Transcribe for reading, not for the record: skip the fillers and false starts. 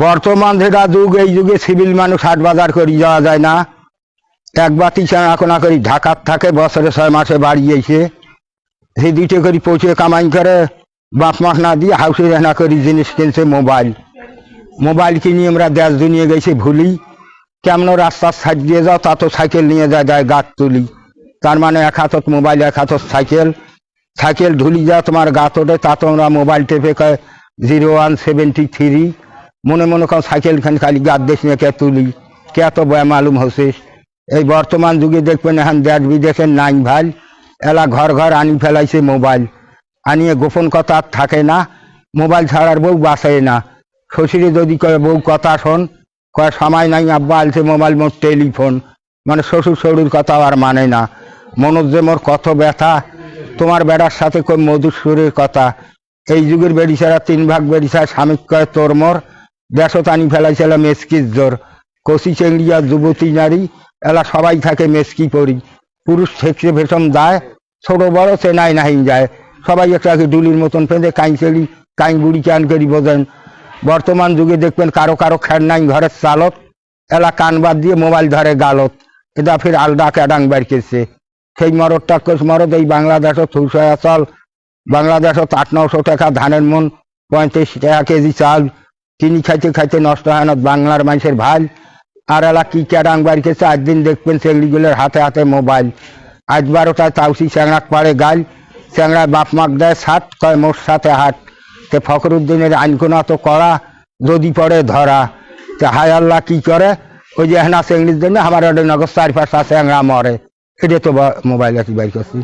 বর্তমান যেটা যুগ, এই যুগে সিভিল মানুষ হাট বাজার করে যাওয়া যায় না। একবার তিসানা করি ঢাকার থাকে, বছরে 6 মাসে বাড়ি এসে সেই 2টে করে পৌঁছে কামাই করে বাপ মাস না দিয়ে হাউসে রান্না করি জিনিস কিনছে। মোবাইল কিনে আমরা দেশ দুনিয়ে গেছি ভুলি। কেমন রাস্তার সাইড দিয়ে যাও তা তো সাইকেল নিয়ে যায় গাছ তুলি। তার মানে এক হাতত মোবাইল, এক হাতত সাইকেল ধুলি যা তোমার গাত ওঠে, তা তোমরা মোবাইল টেপে 0173 মনে মনে কর সাইকেল খান খালি গাত দেশ নিয়ে কে তুলি, কে এত বয়া মালুম হচ্ছে। এই বর্তমান যুগে দেখবেন এখন দেশ বিদেশের নাই ভাই, এলা ঘর ঘর আনি ফেলাইছে মোবাইল। আনিয়ে গোপন কথা আর থাকে না, মোবাইল ছাড়ার বউ বাঁচে না। শ্বশুরে যদি কয় বউ কথা শোন, কয় সময় নাই আব্বা আলছে মোবাইল মোর টেলিফোন। মানে শ্বশুর শরীর কথা আর মানে না। মনোজ যে মোর কত ব্যথা, তোমার বেড়ার সাথে কই মধুর সুরের কথা। এই যুগের বেড়িছাড়া 3 ভাগ বেড়িছাড়া স্বামী কয় তোর মোর, দেশত আনি ফেলাইছিল মেসকির জোর। কচি চেংড়িয়া যুবতী নারী এলা সবাই থাকে মেসকি পরি। পুরুষ ঠেকছে ভেষম যায়, ছোট বড় চেনাই নাহিন যায়। সবাই একটা ডুলির মতন ফেঁদে কাইন বুড়ি ক্যান করি বোঝেন। বর্তমান যুগে দেখবেন কারো খের নাই ঘরের চালত, এলা কান বাদ দিয়ে মোবাইল ধরে গালত। এটা ফির আলদা ক্যাডাং বের করছে। সেই মরদটা মরদ এই বাংলাদেশত হুসয়া চল, বাংলাদেশত 800-900 টাকা ধানের মন, 35 টাকা কেজি চাল কিনি খাইতে খাইতে নষ্ট হয় না বাংলার মানুষের ভাই। আর এলা কি ক্যাডাং বের করছে, আজ দিন দেখবেন চেংড়িগুলোর হাতে হাতে মোবাইল। আজ 12টায় তাউসি চ্যাংড়াক পাড়ে গাল, চ্যাংড়ায় বাপ মাক দেয় ছাট, কয় মোর সাথে হাট। তে ফখরুদ্দিনের আইনকোনা তো করা, যদি পড়ে ধরা। তে হায় আল্লাহ কি করে, ওই যে হেনা চেংড়ির জন্য আমার নগর 4-5টা চ্যাংড়া মরে। এটা তো মোবাইল আছে বাইর করছি।